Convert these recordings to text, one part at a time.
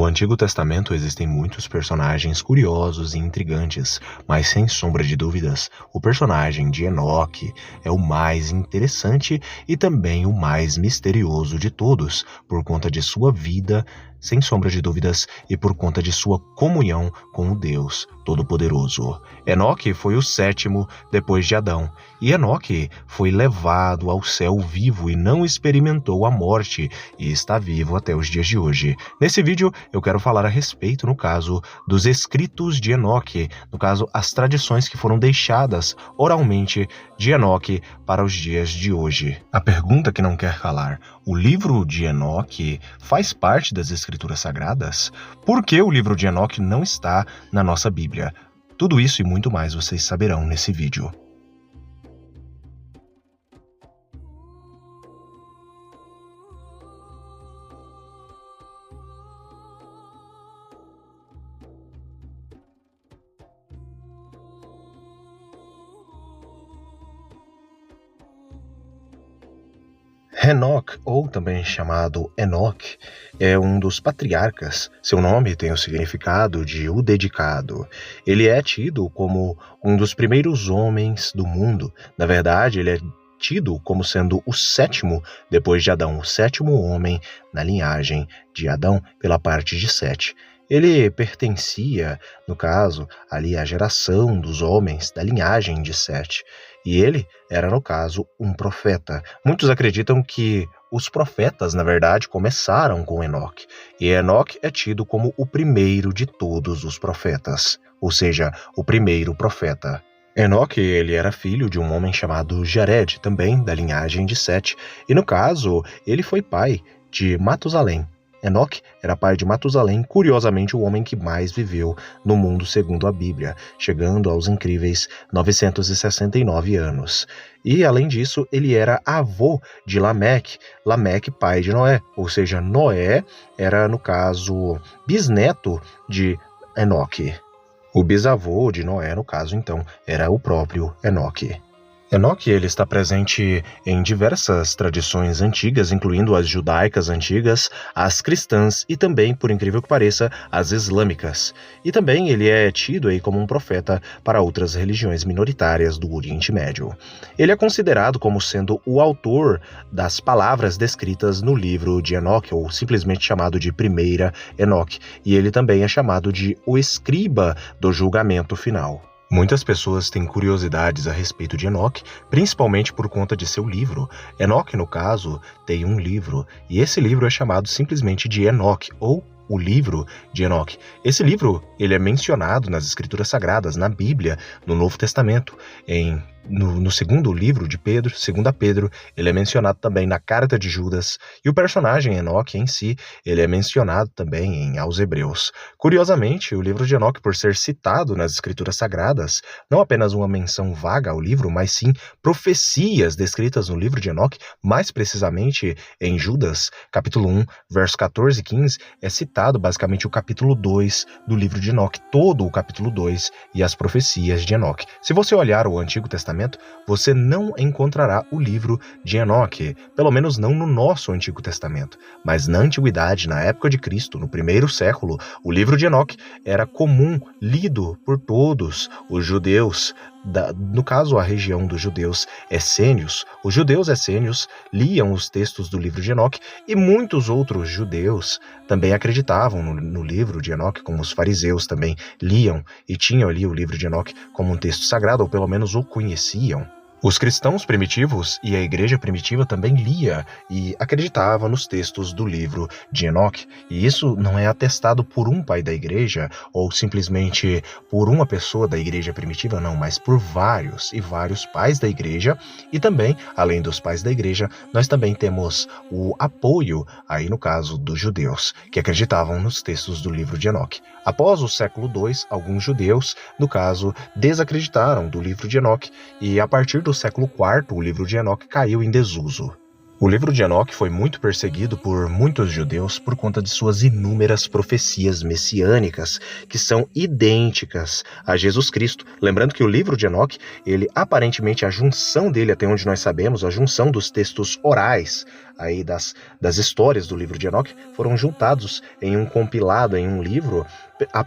No Antigo Testamento existem muitos personagens curiosos e intrigantes, mas sem sombra de dúvidas, o personagem de Enoque é o mais interessante e também o mais misterioso de todos, por conta de sua vida, sem sombra de dúvidas, e por conta de sua comunhão com o Deus Todo-Poderoso. Enoque foi o sétimo depois de Adão, e Enoque foi levado ao céu vivo e não experimentou a morte, e está vivo até os dias de hoje. Nesse vídeo eu quero falar a respeito, no caso, dos escritos de Enoque, no caso, as tradições que foram deixadas oralmente de Enoque para os dias de hoje. A pergunta que não quer calar: o livro de Enoque faz parte das escrituras sagradas? Por que o livro de Enoque não está na nossa Bíblia? Tudo isso e muito mais vocês saberão nesse vídeo. Enoque, ou também chamado Enoque, é um dos patriarcas. Seu nome tem o significado de o dedicado. Ele é tido como um dos primeiros homens do mundo. Na verdade, ele é tido como sendo o sétimo depois de Adão, o sétimo homem na linhagem de Adão pela parte de Sete. Ele pertencia, no caso, ali à geração dos homens da linhagem de Sete. E ele era, no caso, um profeta. Muitos acreditam que os profetas, na verdade, começaram com Enoque. E Enoque é tido como o primeiro de todos os profetas, ou seja, o primeiro profeta. Enoque, ele era filho de um homem chamado Jared, também da linhagem de Sete. E, no caso, ele foi pai de Matusalém. Enoque era pai de Matusalém, curiosamente o homem que mais viveu no mundo segundo a Bíblia, chegando aos incríveis 969 anos. E, além disso, ele era avô de Lameque, Lameque pai de Noé, ou seja, Noé era, no caso, bisneto de Enoque. O bisavô de Noé, no caso, então, era o próprio Enoque. Enoque, ele está presente em diversas tradições antigas, incluindo as judaicas antigas, as cristãs e também, por incrível que pareça, as islâmicas. E também ele é tido aí como um profeta para outras religiões minoritárias do Oriente Médio. Ele é considerado como sendo o autor das palavras descritas no livro de Enoque, ou simplesmente chamado de Primeira Enoque, e ele também é chamado de o escriba do julgamento final. Muitas pessoas têm curiosidades a respeito de Enoque, principalmente por conta de seu livro. Enoque, no caso, tem um livro, e esse livro é chamado simplesmente de Enoque, ou o livro de Enoque. Esse livro, ele é mencionado nas Escrituras Sagradas, na Bíblia, no Novo Testamento, no segundo livro de Pedro, 2 Pedro, ele é mencionado também na Carta de Judas, e o personagem Enoque em si, ele é mencionado também aos Hebreus. Curiosamente, o livro de Enoque, por ser citado nas Escrituras Sagradas, não apenas uma menção vaga ao livro, mas sim profecias descritas no livro de Enoque, mais precisamente em Judas, capítulo 1, verso 14 e 15, é citado basicamente o capítulo 2 do livro de Enoque, todo o capítulo 2 e as profecias de Enoque. Se você olhar o Antigo Testamento, você não encontrará o livro de Enoque, pelo menos não no nosso Antigo Testamento. Mas na Antiguidade, na época de Cristo, no primeiro século, o livro de Enoque era comum, lido por todos os judeus. No caso, a região dos judeus essênios, os judeus essênios liam os textos do livro de Enoque e muitos outros judeus também acreditavam no livro de Enoque, como os fariseus também liam e tinham ali o livro de Enoque como um texto sagrado, ou pelo menos o conheciam. Os cristãos primitivos e a igreja primitiva também lia e acreditava nos textos do livro de Enoque. E isso não é atestado por um pai da igreja ou simplesmente por uma pessoa da igreja primitiva, não, mas por vários e vários pais da igreja. E também, além dos pais da igreja, nós também temos o apoio, aí no caso dos judeus, que acreditavam nos textos do livro de Enoque. Após o século II, alguns judeus, no caso, desacreditaram do livro de Enoque e a partir do século IV, o livro de Enoque caiu em desuso. O livro de Enoque foi muito perseguido por muitos judeus por conta de suas inúmeras profecias messiânicas, que são idênticas a Jesus Cristo. Lembrando que o livro de Enoque, ele aparentemente, a junção dele, até onde nós sabemos, a junção dos textos orais aí das histórias do livro de Enoque, foram juntados em um compilado, em um livro.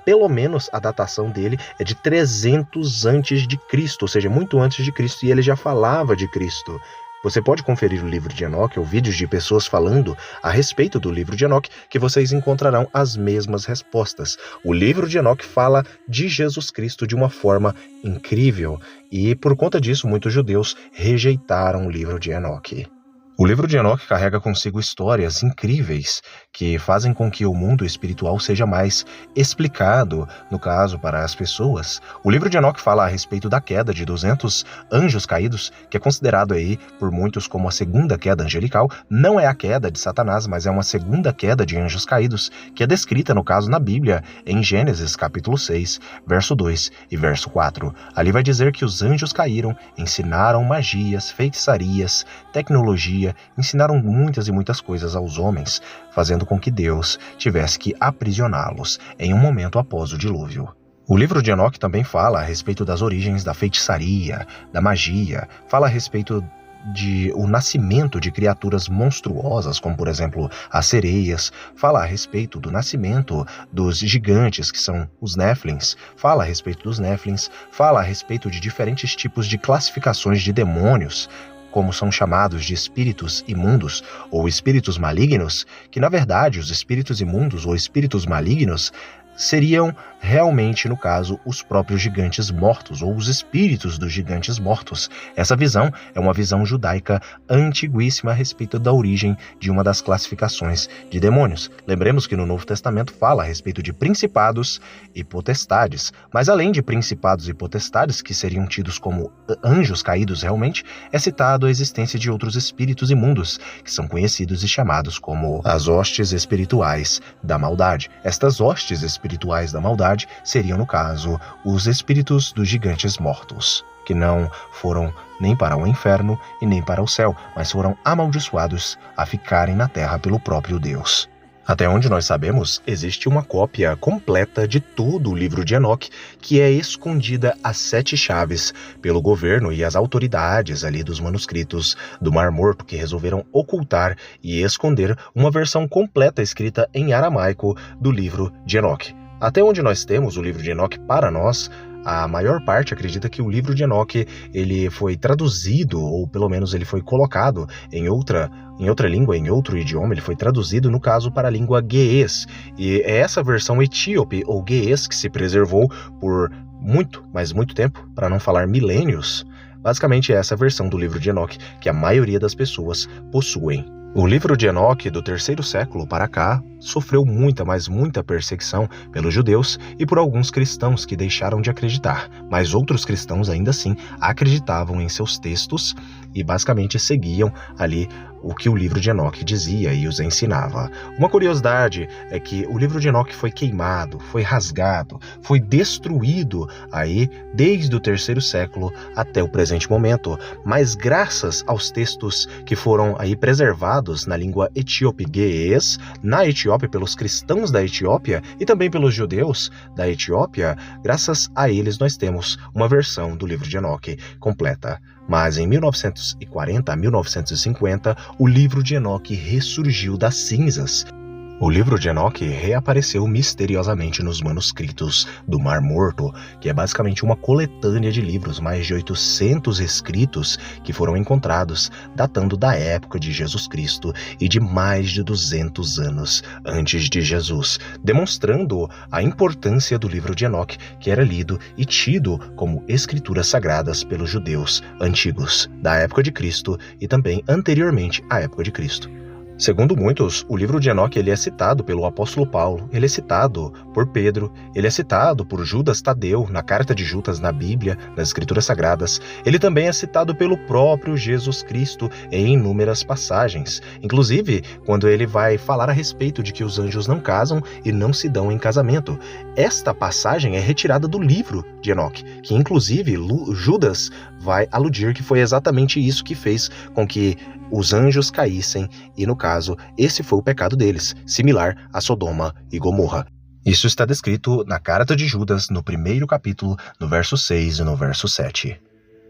Pelo menos a datação dele é de 300 antes de Cristo, ou seja, muito antes de Cristo, e ele já falava de Cristo. Você pode conferir o livro de Enoque ou vídeos de pessoas falando a respeito do livro de Enoque, que vocês encontrarão as mesmas respostas. O livro de Enoque fala de Jesus Cristo de uma forma incrível, e por conta disso muitos judeus rejeitaram o livro de Enoque. O livro de Enoque carrega consigo histórias incríveis que fazem com que o mundo espiritual seja mais explicado, no caso, para as pessoas. O livro de Enoque fala a respeito da queda de 200 anjos caídos, que é considerado aí por muitos como a segunda queda angelical. Não é a queda de Satanás, mas é uma segunda queda de anjos caídos, que é descrita, no caso, na Bíblia, em Gênesis capítulo 6, verso 2 e verso 4. Ali vai dizer que os anjos caíram, ensinaram magias, feitiçarias, tecnologia, ensinaram muitas e muitas coisas aos homens, fazendo com que Deus tivesse que aprisioná-los em um momento após o dilúvio. O livro de Enoque também fala a respeito das origens da feitiçaria, da magia, fala a respeito de o nascimento de criaturas monstruosas, como por exemplo as sereias, fala a respeito do nascimento dos gigantes, que são os Néfilins, fala a respeito dos Néfilins, fala a respeito de diferentes tipos de classificações de demônios, como são chamados de espíritos imundos ou espíritos malignos, que na verdade os espíritos imundos ou espíritos malignos seriam realmente, no caso, os próprios gigantes mortos, ou os espíritos dos gigantes mortos. Essa visão é uma visão judaica antiguíssima a respeito da origem de uma das classificações de demônios. Lembremos que no Novo Testamento fala a respeito de principados e potestades, mas além de principados e potestades, que seriam tidos como anjos caídos realmente, é citado a existência de outros espíritos imundos, que são conhecidos e chamados como as hostes espirituais da maldade. Estas hostes espirituais da maldade seriam, no caso, os espíritos dos gigantes mortos, que não foram nem para o inferno e nem para o céu, mas foram amaldiçoados a ficarem na terra pelo próprio Deus. Até onde nós sabemos, existe uma cópia completa de todo o livro de Enoque, que é escondida às 7 chaves pelo governo e as autoridades ali dos manuscritos do Mar Morto, que resolveram ocultar e esconder uma versão completa escrita em aramaico do livro de Enoque. Até onde nós temos o livro de Enoque para nós, a maior parte acredita que o livro de Enoque ele foi traduzido, ou pelo menos ele foi colocado em outra língua, em outro idioma. Ele foi traduzido, no caso, para a língua gueês. E é essa versão etíope ou gueês que se preservou por muito, mas muito tempo, para não falar milênios. Basicamente é essa versão do livro de Enoque que a maioria das pessoas possuem. O livro de Enoque, do 3º século para cá, sofreu muita, mas muita perseguição pelos judeus e por alguns cristãos que deixaram de acreditar, mas outros cristãos ainda assim acreditavam em seus textos e basicamente seguiam ali o que o livro de Enoque dizia e os ensinava. Uma curiosidade é que o livro de Enoque foi queimado, foi rasgado, foi destruído aí desde o 3º século até o presente momento, mas graças aos textos que foram aí preservados na língua etíope-gueês, na Etiópia pelos cristãos da Etiópia e também pelos judeus da Etiópia, graças a eles nós temos uma versão do livro de Enoque completa. Mas em 1940 a 1950, o livro de Enoque ressurgiu das cinzas. O livro de Enoque reapareceu misteriosamente nos manuscritos do Mar Morto, que é basicamente uma coletânea de livros, mais de 800 escritos que foram encontrados, datando da época de Jesus Cristo e de mais de 200 anos antes de Jesus, demonstrando a importância do livro de Enoque, que era lido e tido como escrituras sagradas pelos judeus antigos, da época de Cristo e também anteriormente à época de Cristo. Segundo muitos, o livro de Enoque ele é citado pelo apóstolo Paulo, ele é citado por Pedro, ele é citado por Judas Tadeu na carta de Judas na Bíblia, nas Escrituras Sagradas. Ele também é citado pelo próprio Jesus Cristo em inúmeras passagens, inclusive quando ele vai falar a respeito de que os anjos não casam e não se dão em casamento. Esta passagem é retirada do livro de Enoque, que inclusive Judas vai aludir que foi exatamente isso que fez com que os anjos caíssem, e no caso, esse foi o pecado deles, similar a Sodoma e Gomorra. Isso está descrito na carta de Judas, no 1º capítulo, no verso 6 e no verso 7.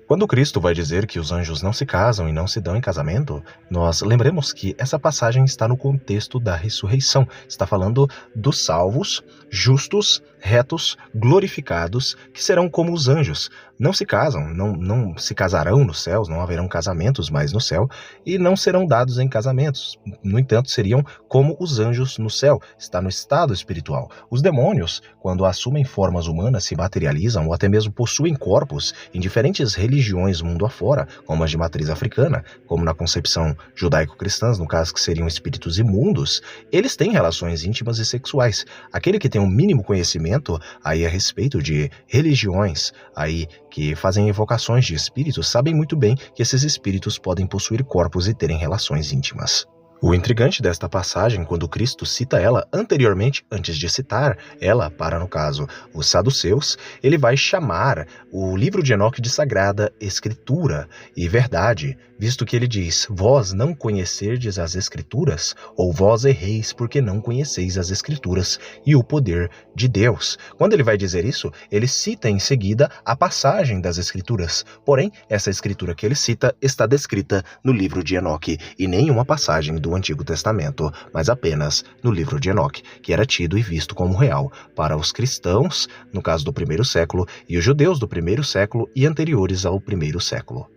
Quando Cristo vai dizer que os anjos não se casam e não se dão em casamento, nós lembremos que essa passagem está no contexto da ressurreição. Está falando dos salvos, justos, retos, glorificados, que serão como os anjos. Não se casam, não se casarão nos céus, não haverão casamentos mais no céu, e não serão dados em casamentos. No entanto, seriam como os anjos no céu, está no estado espiritual. Os demônios, quando assumem formas humanas, se materializam ou até mesmo possuem corpos em diferentes religiões mundo afora, como as de matriz africana, como na concepção judaico-cristãs, no caso que seriam espíritos imundos, eles têm relações íntimas e sexuais. Aquele que tem um mínimo conhecimento aí a respeito de religiões, aí que fazem evocações de espíritos, sabem muito bem que esses espíritos podem possuir corpos e terem relações íntimas. O intrigante desta passagem, quando Cristo cita ela anteriormente, antes de citar ela para, no caso, os saduceus, ele vai chamar o livro de Enoque de Sagrada Escritura e Verdade, visto que ele diz, vós não conhecerdes as Escrituras, ou vós erreis porque não conheceis as Escrituras e o poder de Deus. Quando ele vai dizer isso, ele cita em seguida a passagem das Escrituras, porém, essa Escritura que ele cita está descrita no livro de Enoque e nenhuma passagem do Antigo Testamento, mas apenas no livro de Enoque, que era tido e visto como real para os cristãos, no caso do 1º século, e os judeus do 1º século e anteriores ao 1º século.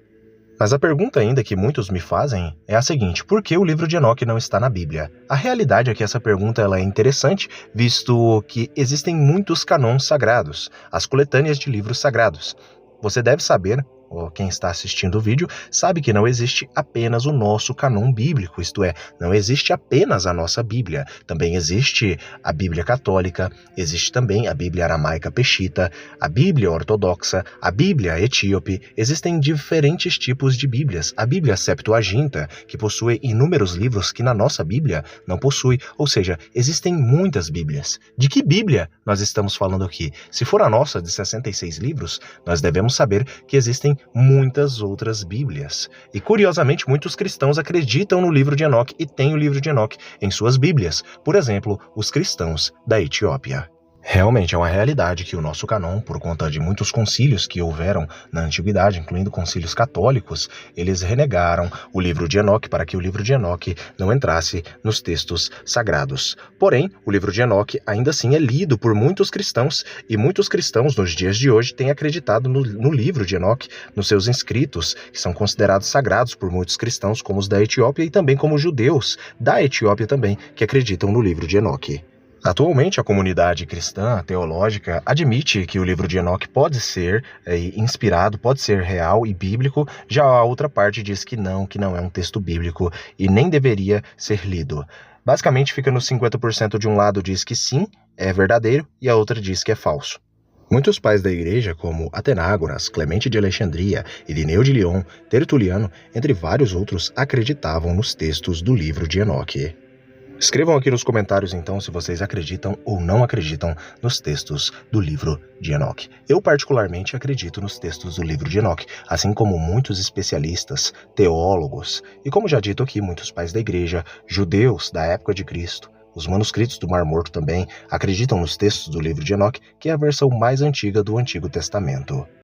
Mas a pergunta ainda que muitos me fazem é a seguinte, por que o livro de Enoque não está na Bíblia? A realidade é que essa pergunta ela é interessante, visto que existem muitos canons sagrados, as coletâneas de livros sagrados. Você deve saber, ou quem está assistindo o vídeo, sabe que não existe apenas o nosso canon bíblico, isto é, não existe apenas a nossa Bíblia. Também existe a Bíblia católica, existe também a Bíblia aramaica peshita, a Bíblia ortodoxa, a Bíblia etíope, existem diferentes tipos de Bíblias. A Bíblia Septuaginta, que possui inúmeros livros que na nossa Bíblia não possui, ou seja, existem muitas Bíblias. De que Bíblia nós estamos falando aqui? Se for a nossa de 66 livros, nós devemos saber que existem muitas outras Bíblias. E curiosamente, muitos cristãos acreditam no livro de Enoque e têm o livro de Enoque em suas Bíblias. Por exemplo, os cristãos da Etiópia. Realmente é uma realidade que o nosso canon, por conta de muitos concílios que houveram na antiguidade, incluindo concílios católicos, eles renegaram o livro de Enoque para que o livro de Enoque não entrasse nos textos sagrados. Porém, o livro de Enoque ainda assim é lido por muitos cristãos, e muitos cristãos nos dias de hoje têm acreditado no livro de Enoque, nos seus escritos, que são considerados sagrados por muitos cristãos, como os da Etiópia, e também como judeus da Etiópia também, que acreditam no livro de Enoque. Atualmente, a comunidade cristã teológica admite que o livro de Enoque pode ser inspirado, pode ser real e bíblico, já a outra parte diz que não é um texto bíblico e nem deveria ser lido. Basicamente fica nos 50% de um lado diz que sim, é verdadeiro, e a outra diz que é falso. Muitos pais da igreja, como Atenágoras, Clemente de Alexandria, Irineu de Lyon, Tertuliano, entre vários outros, acreditavam nos textos do livro de Enoque. Escrevam aqui nos comentários, então, se vocês acreditam ou não acreditam nos textos do livro de Enoque. Eu, particularmente, acredito nos textos do livro de Enoque, assim como muitos especialistas, teólogos e, como já dito aqui, muitos pais da igreja, judeus da época de Cristo. Os manuscritos do Mar Morto também acreditam nos textos do livro de Enoque, que é a versão mais antiga do Antigo Testamento.